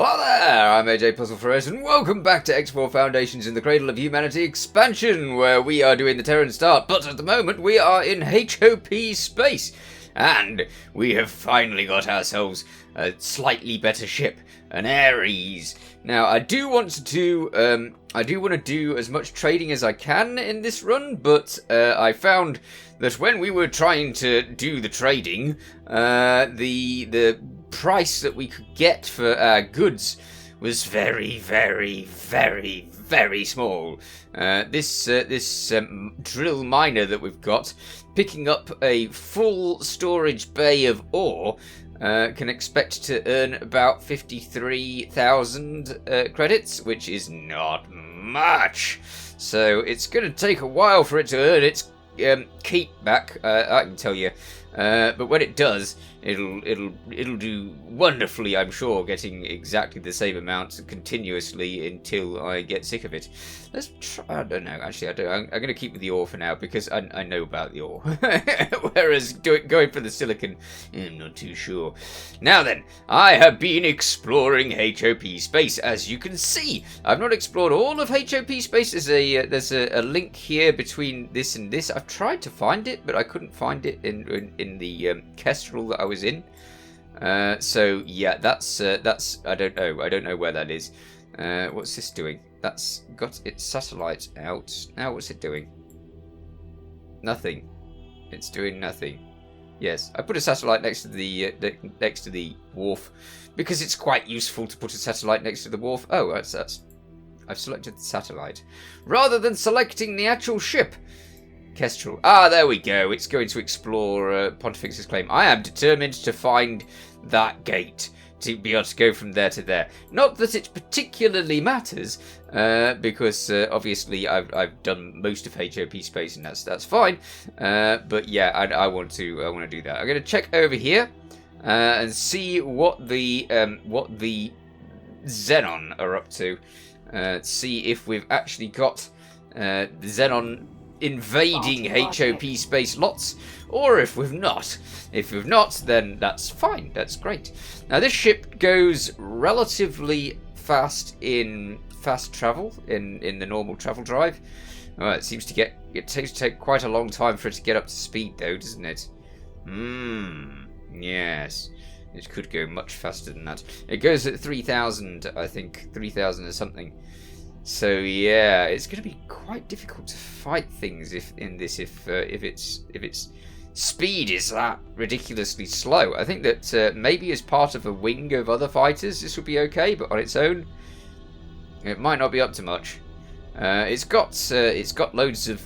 Hello there, I'm AJ PuzzleFerret, and welcome back to X4 Foundations in the Cradle of Humanity expansion, where we are doing the Terran start, but at the moment we are in HOP space, and we have finally got ourselves a slightly better ship, an Ares. Now, I do want to do as much trading as I can in this run, but I found that when we were trying to do the trading, the price that we could get for our goods was very, very, very, very small. This drill miner that we've got, picking up a full storage bay of ore, can expect to earn about 53,000 credits, which is not much. So it's going to take a while for it to earn its keep back, I can tell you. But when it does, it'll do wonderfully, I'm sure, getting exactly the same amount continuously until I get sick of it. Let's try. I don't know. Actually, I'm going to keep with the ore for now because I know about the ore. Whereas going for the silicon, I'm not too sure. Now then, I have been exploring HOP space, as you can see. I've not explored all of HOP space. There's a link here between this and this. I've tried to find it, but I couldn't find it in the Kestrel that I was in. So yeah, that's I don't know where that is. What's this doing? That's got its satellite out. Now what's it doing? Nothing. It's doing nothing. Yes, I put a satellite next to the wharf because it's quite useful to put a satellite next to the wharf. Oh, that's I've selected the satellite rather than selecting the actual ship. Kestrel. Ah, there we go. It's going to explore Pontifex's claim. I am determined to find that gate to be able to go from there to there. Not that it particularly matters, because obviously I've done most of HOP space, and that's fine. But yeah, I want to do that. I'm going to check over here and see what the xenon are up to. See if we've actually got the xenon invading HOP space lots, or if we've not. If we've not, then that's fine. That's great. Now this ship goes relatively fast in fast travel in the normal travel drive. It seems to take quite a long time for it to get up to speed, though, doesn't it? Yes. It could go much faster than that. It goes at 3,000, I think, 3,000 or something. So yeah, it's going to be quite difficult to fight things if its speed is that ridiculously slow. I think that maybe as part of a wing of other fighters this would be okay, but on its own, it might not be up to much. It's got loads of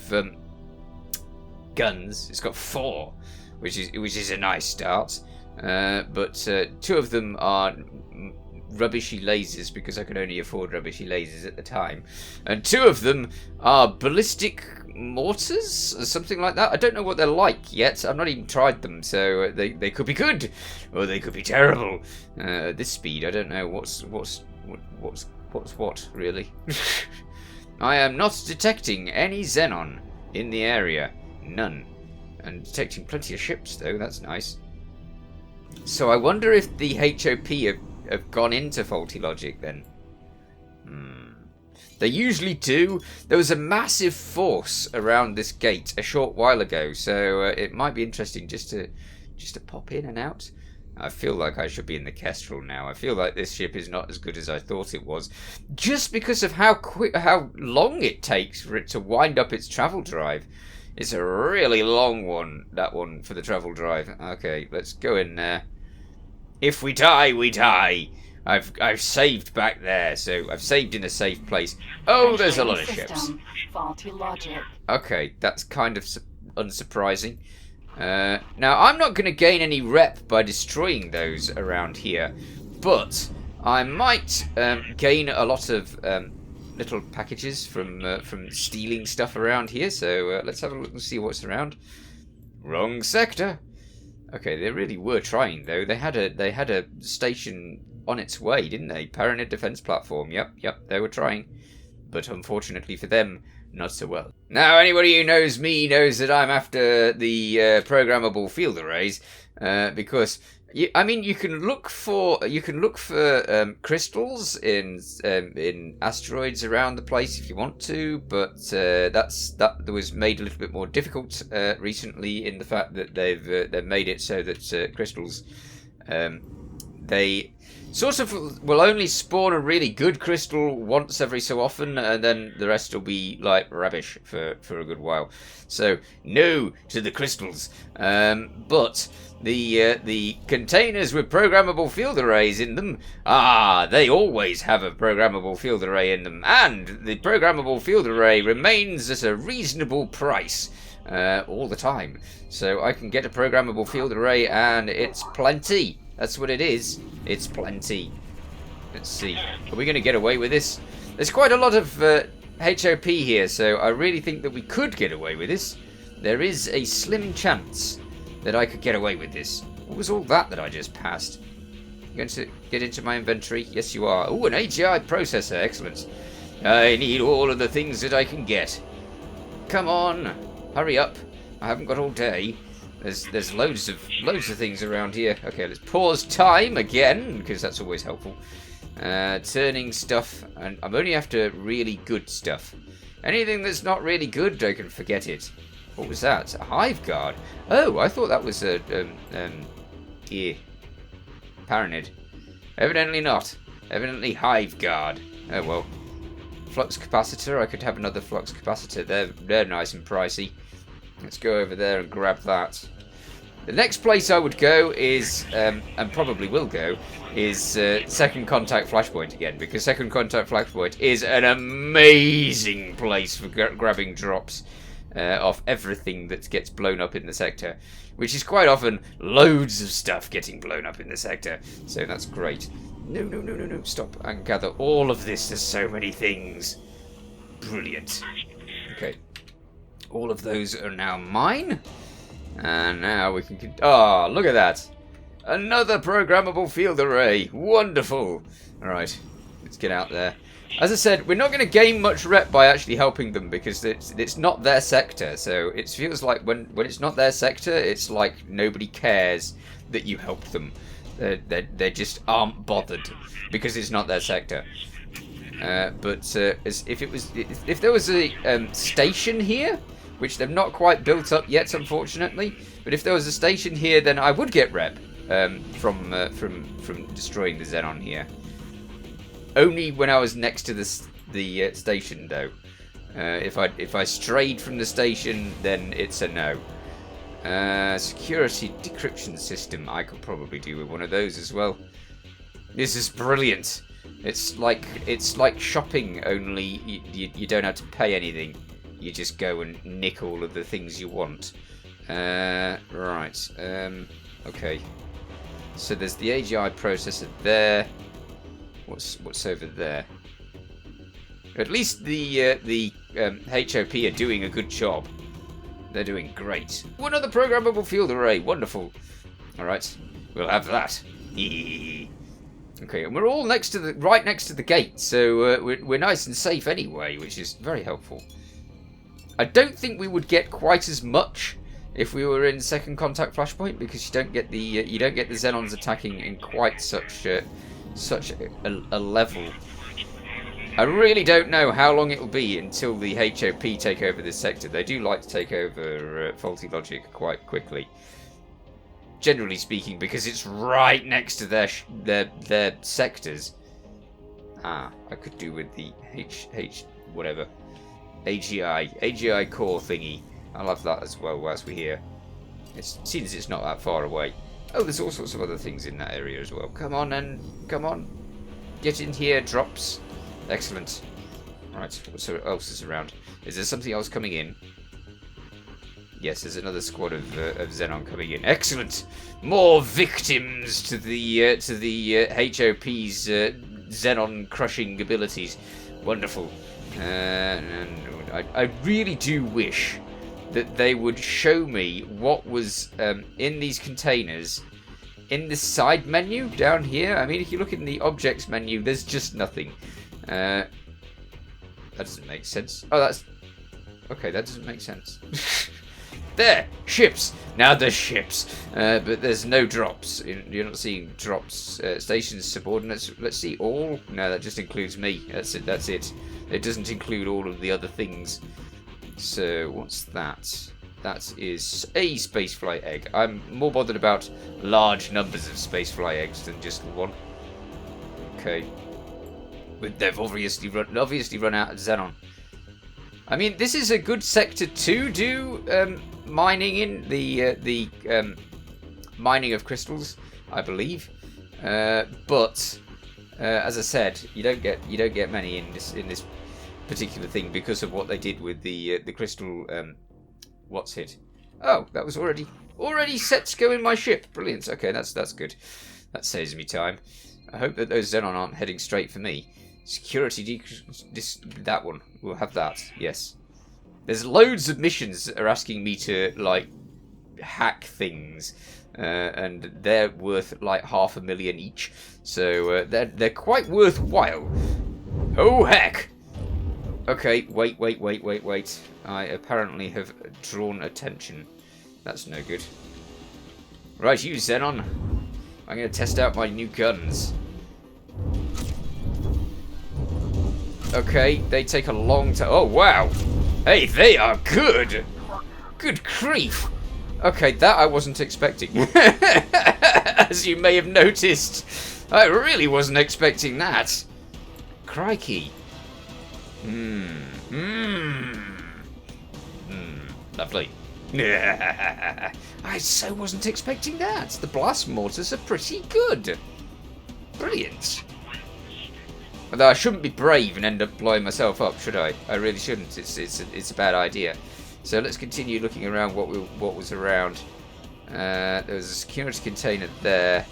guns. It's got 4, which is a nice start. But 2 of them are rubbishy lasers because I could only afford rubbishy lasers at the time, and 2 of them are ballistic mortars or something like that. I don't know what they're like yet. I've not even tried them, so they could be good or they could be terrible. At this speed, I don't know what's what really. I am not detecting any xenon in the area, none, and detecting plenty of ships though. That's nice. So I wonder if the HOP have gone into faulty logic then. They usually do. There was a massive force around this gate a short while ago, so it might be interesting just to pop in and out. I feel like I should be in the Kestrel now. I feel like this ship is not as good as I thought it was, just because of how long it takes for it to wind up its travel drive. It's a really long one, that one, for the travel drive. Okay, let's go in there. If we die, we die. I've saved back there, so I've saved in a safe place. Oh, there's a lot of ships. Faulty logic. Okay, that's kind of unsurprising. Now, I'm not going to gain any rep by destroying those around here, but I might gain a lot of little packages from stealing stuff around here. So let's have a look and see what's around. Wrong sector. Okay, they really were trying though. They had a station on its way, didn't they? Paranid defense platform. Yep, they were trying, but unfortunately for them, not so well. Now, anybody who knows me knows that I'm after the programmable field arrays, because I mean, you can look for crystals in asteroids around the place if you want to, but that was made a little bit more difficult recently in the fact that they've made it so that crystals they sort of will only spawn a really good crystal once every so often, and then the rest will be like rubbish for a good while. So no to the crystals, but the containers with programmable field arrays in them, they always have a programmable field array in them, and the programmable field array remains at a reasonable price all the time. So I can get a programmable field array, and it's plenty. That's what it is. It's plenty. Let's see. Are we going to get away with this? There's quite a lot of HOP here, so I really think that we could get away with this. There is a slim chance that I could get away with this. What was all that I just passed? You going to get into my inventory? Yes, you are. Oh, an AGI processor. Excellent. I need all of the things that I can get. Come on. Hurry up. I haven't got all day. There's loads of things around here. Okay, let's pause time again, because that's always helpful. Turning stuff, and I'm only after really good stuff. Anything that's not really good, I can forget it. What was that? A hive guard? Oh, I thought that was a Paranid. Evidently not. Evidently hive guard. Oh well. Flux capacitor. I could have another flux capacitor. They're nice and pricey. Let's go over there and grab that. The next place I would go is, and probably will go, is Second Contact Flashpoint again, because Second Contact Flashpoint is an amazing place for grabbing drops off everything that gets blown up in the sector, which is quite often loads of stuff getting blown up in the sector. So that's great. No, stop and gather all of this. There's so many things. Brilliant. Okay. All of those are now mine. And now we can... look at that. Another programmable field array. Wonderful. Alright, let's get out there. As I said, we're not going to gain much rep by actually helping them, because it's not their sector. So it feels like when it's not their sector, it's like nobody cares that you help them. They just aren't bothered because it's not their sector. But if there was a station here, which they've not quite built up yet, unfortunately. But if there was a station here, then I would get rep from destroying the xenon here. Only when I was next to the station, though. If I strayed from the station, then it's a no. Security decryption system. I could probably do with one of those as well. This is brilliant. It's like shopping, only you don't have to pay anything. You just go and nick all of the things you want. Right. Okay. So there's the AGI processor there. What's over there? At least the HOP are doing a good job. They're doing great. One other programmable field array. Wonderful. All right. We'll have that. Okay, and we're all right next to the gate, so we're nice and safe anyway, which is very helpful. I don't think we would get quite as much if we were in Second Contact Flashpoint, because you don't get the Xenons attacking in quite such a level. I really don't know how long it'll be until the HOP take over this sector. They do like to take over faulty logic quite quickly, generally speaking, because it's right next to their sectors. I could do with the whatever. AGI core thingy. I'll have that as well whilst we're here. It seems it's not that far away. Oh, there's all sorts of other things in that area as well. Come on. Get in here, drops. Excellent. Right, what else is around? Is there something else coming in? Yes, there's another squad of Xenon coming in. Excellent. More victims to the HOP's Xenon crushing abilities. Wonderful. And I really do wish that they would show me what was in these containers in the side menu down here. I mean, if you look in the objects menu, there's just nothing. That doesn't make sense. Oh, that's... Okay, that doesn't make sense. There! Ships! Now there's ships. But there's no drops. You're not seeing drops. Stations, subordinates. Let's see all. No, that just includes me. That's it. That's it. It doesn't include all of the other things. So, what's that? That is a spacefly egg. I'm more bothered about large numbers of spacefly eggs than just one. Okay. They've obviously run out of xenon. I mean, this is a good sector to do mining in, the mining of crystals, I believe. But as I said, you don't get many in this particular thing because of what they did with the crystal. What's it? Oh, that was already set to go in my ship. Brilliant. Okay, that's good. That saves me time. I hope that those xenon aren't heading straight for me. Security that one. We'll have that. Yes. There's loads of missions that are asking me to like hack things, and they're worth like 500,000 each. So they're quite worthwhile. Oh heck! Okay, wait. I apparently have drawn attention. That's no good. Right, you Xenon. I'm going to test out my new guns. Okay, they take a long time. Oh, wow. Hey, they are good. Good grief. Okay, that I wasn't expecting. As you may have noticed, I really wasn't expecting that. Crikey. Lovely. I so wasn't expecting that. The blast mortars are pretty good. Brilliant. Although I shouldn't be brave and end up blowing myself up, should I? I really shouldn't. It's a bad idea. So let's continue looking around what was around. There was a security container there.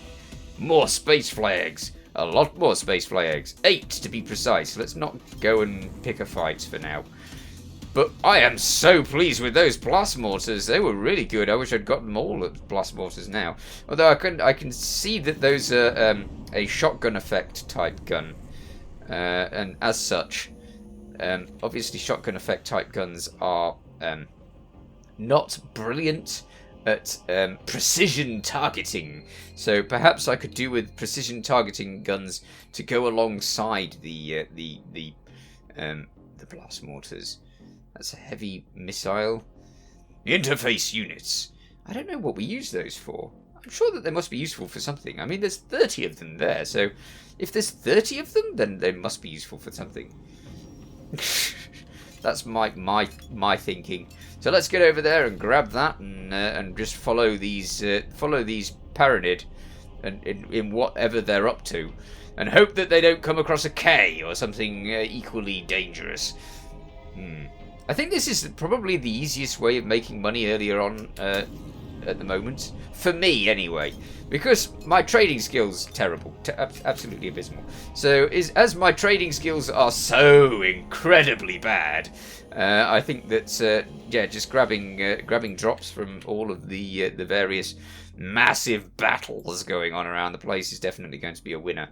More space flags. A lot more space fly eggs. 8 to be precise. Let's not go and pick a fight for now. But I am so pleased with those blast mortars. They were really good. I wish I'd got them all at blast mortars now. Although I can see that those are a shotgun effect type gun. And as such, obviously shotgun effect type guns are not brilliant at precision targeting, so perhaps I could do with precision targeting guns to go alongside the blast mortars. That's a heavy missile. Interface units. I don't know what we use those for. I'm sure that they must be useful for something. I mean, there's 30 of them there, so if there's 30 of them, then they must be useful for something. That's my thinking. So let's get over there and grab that and just follow these Paranid and in whatever they're up to, and hope that they don't come across a K or something equally dangerous. I think this is probably the easiest way of making money earlier on at the moment, for me anyway, because my trading skills terrible, absolutely abysmal. So as my trading skills are so incredibly bad, I think that yeah, just grabbing drops from all of the various massive battles going on around the place is definitely going to be a winner.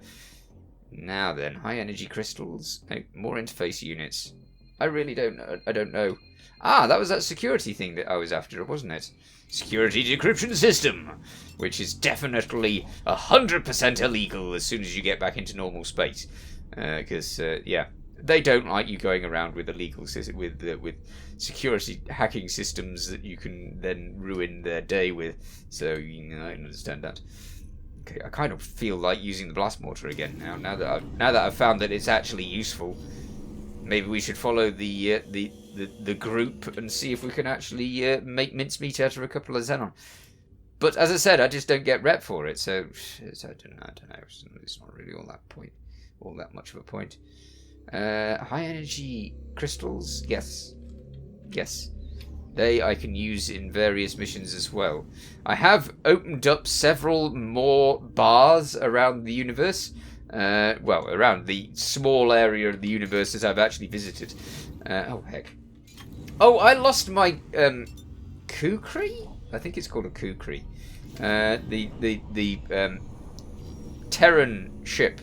Now then, high energy crystals, no, more interface units. I really don't know. I don't know. Ah, that was that security thing that I was after, wasn't it? Security decryption system, which is definitely 100% illegal as soon as you get back into normal space, because yeah, they don't like you going around with illegal with security hacking systems that you can then ruin their day with. So you know, I understand that. Okay, I kind of feel like using the blast mortar again now that I've found that it's actually useful. Maybe we should follow the group and see if we can actually make mincemeat out of a couple of xenon. But as I said, I just don't get rep for it, so I don't know. It's not really all that much of a point. High energy crystals, yes. They I can use in various missions as well. I have opened up several more bars around the universe. Well, around the small area of the universe that I've actually visited. Oh, heck. Oh, I lost my kukri? I think it's called a kukri. The Terran ship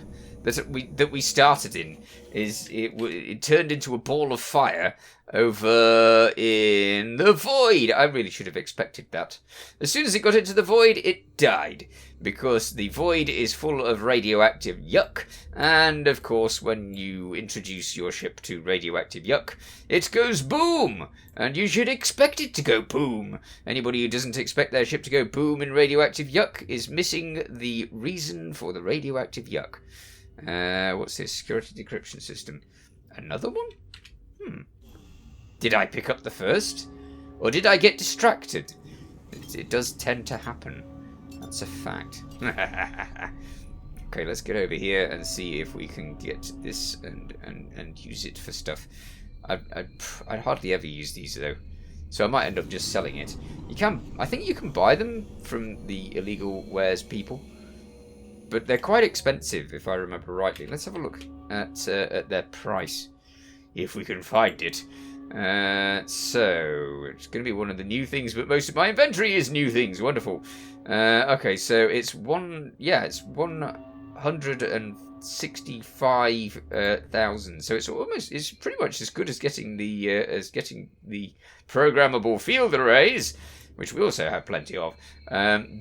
that we started in is it turned into a ball of fire over in the void. I really should have expected that. As soon as it got into the void, it died, because the void is full of radioactive yuck, and of course when you introduce your ship to radioactive yuck, it goes boom, and you should expect it to go boom. Anybody who doesn't expect their ship to go boom in radioactive yuck is missing the reason for the radioactive yuck. What's this? Security decryption system. Another one? Did I pick up the first? Or did I get distracted? It does tend to happen. That's a fact. Okay, let's get over here and see if we can get this and use it for stuff. I'd hardly ever use these though, so I might end up just selling it. I think you can buy them from the illegal wares people, but they're quite expensive if I remember rightly. Let's have a look at their price, if we can find it. So it's going to be one of the new things, but most of my inventory is new things. Wonderful. Okay, so it's 165,000. So it's pretty much as good as getting the programmable field arrays, which we also have plenty of.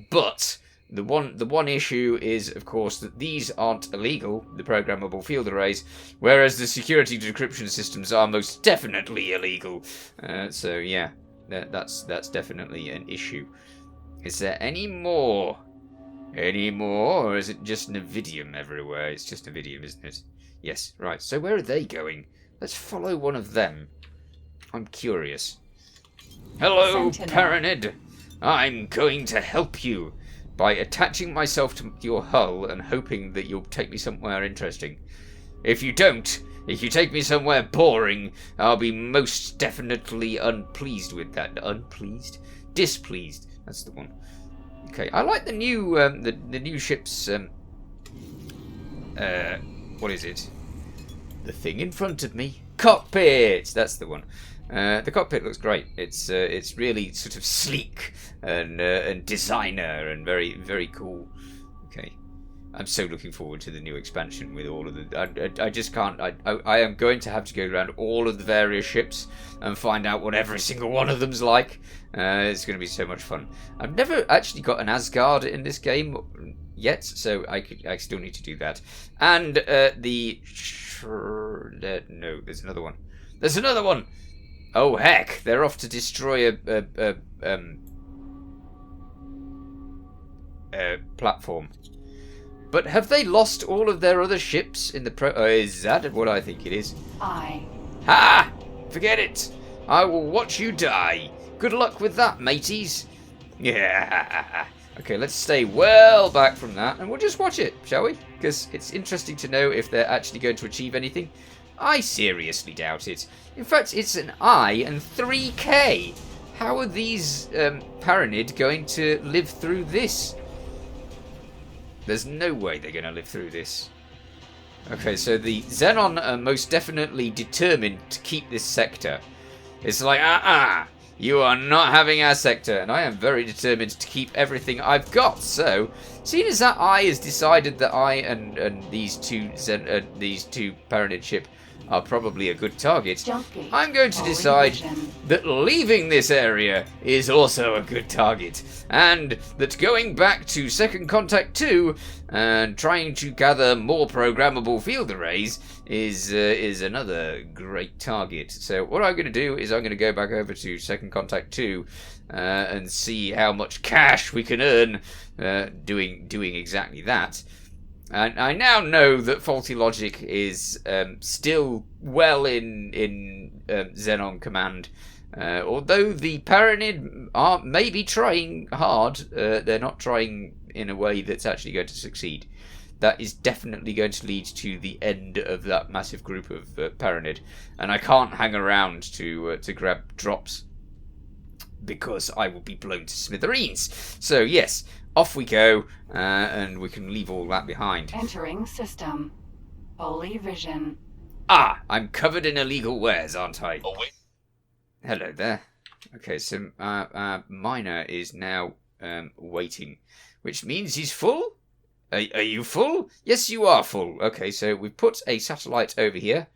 But the one issue is, of course, that these aren't illegal, the programmable field arrays, whereas the security decryption systems are most definitely illegal. So yeah, that's definitely an issue. Is there any more? Any more? Or is it just Navidium everywhere? It's just Navidium, isn't it? Yes, right. So where are they going? Let's follow one of them. I'm curious. Hello, Paranid. I'm going to help you by attaching myself to your hull and hoping that you'll take me somewhere interesting. If you don't, if you take me somewhere boring, I'll be most definitely unpleased with that. Unpleased? Displeased. That's the one. Okay, I like the new the new ship's what is it? The thing in front of me. Cockpit. That's the one. The cockpit looks great. It's really sort of sleek and designer and very, very cool. Okay, I'm so looking forward to the new expansion with all of the. I just can't. I am going to have to go around all of the various ships and find out what every single one of them's like. It's going to be so much fun. I've never actually got an Asgard in this game yet, so I still need to do that. And no, there's another one. There's another one. Oh heck! They're off to destroy a platform. But have they lost all of their other ships in the is that what I think it is? Ha! Forget it! I will watch you die. Good luck with that, mateys. Yeah. Okay, let's stay well back from that, and we'll just watch it, shall we? Because it's interesting to know if they're actually going to achieve anything. I seriously doubt it. In fact, it's an I and 3K. How are these Paranid going to live through this? There's no way they're going to live through this. Okay, so the Xenon are most definitely determined to keep this sector. It's like, you are not having our sector, and I am very determined to keep everything I've got. So, seeing as that I has decided that I and these two Paranid ship are probably a good target, I'm going to decide that leaving this area is also a good target, and that going back to Second Contact 2 and trying to gather more programmable field arrays is another great target. So what I'm going to do is I'm going to go back over to Second Contact 2 and see how much cash we can earn doing exactly that. And I now know that faulty logic is still well in Xenon command. Although the Paranid are maybe trying hard, they're not trying in a way that's actually going to succeed. That is definitely going to lead to the end of that massive group of Paranid. And I can't hang around to grab drops, because I will be blown to smithereens. So yes, off we go, and we can leave all that behind. Entering system. Holy vision. I'm covered in illegal wares, aren't I? Oh, wait. Hello there. Okay, so our miner is now waiting, which means he's full. Are you full? Yes, you are full. Okay, so we've put a satellite over here.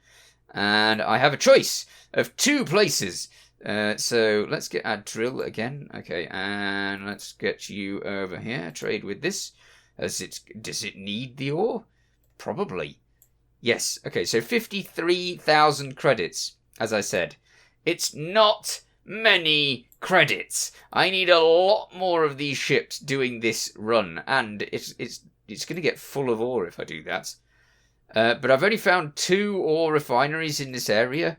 And I have a choice of 2 places. So let's get our drill again. Okay, and let's get you over here. Trade with this. Does it need the ore? Probably. Yes. Okay, so 53,000 credits, as I said. It's not many credits. I need a lot more of these ships doing this run, and it's going to get full of ore if I do that. But I've only found 2 ore refineries in this area.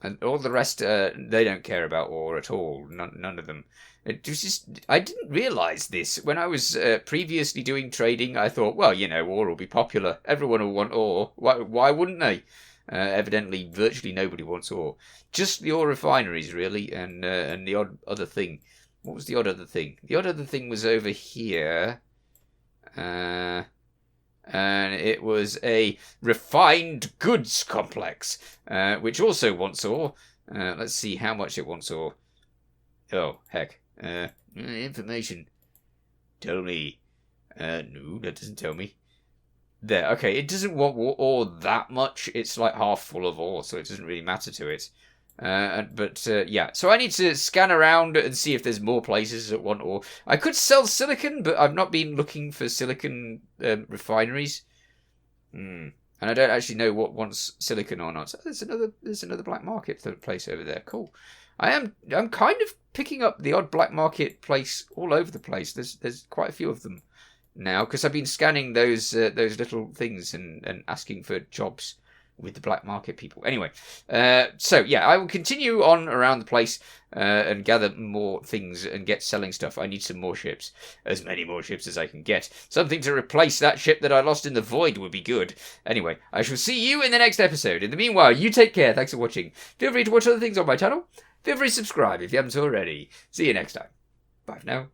And all the rest, they don't care about ore at all. None of them. It was just, I didn't realise this. When I was previously doing trading, I thought, well, ore will be popular. Everyone will want ore. Why wouldn't they? Evidently, virtually nobody wants ore. Just the ore refineries, really, and the odd other thing. What was the odd other thing? The odd other thing was over here. And it was a refined goods complex, which also wants ore. Let's see how much it wants ore. Oh, heck. Information. Tell me. No, that doesn't tell me. There, okay, it doesn't want ore that much. It's like half full of ore, so it doesn't really matter to it. Yeah, so I need to scan around and see if there's more places that want ore. I could sell silicon, but I've not been looking for silicon refineries. And I don't actually know what wants silicon or not. So there's another black market place over there. Cool. I'm kind of picking up the odd black market place all over the place. There's quite a few of them now because I've been scanning those little things and asking for jobs with the black market people. Anyway, so yeah, I will continue on around the place and gather more things and get selling stuff. I need some more ships. As many more ships as I can get. Something to replace that ship that I lost in the void would be good. Anyway, I shall see you in the next episode. In the meanwhile, you take care. Thanks for watching. Feel free to watch other things on my channel. Feel free to subscribe if you haven't already. See you next time. Bye for now.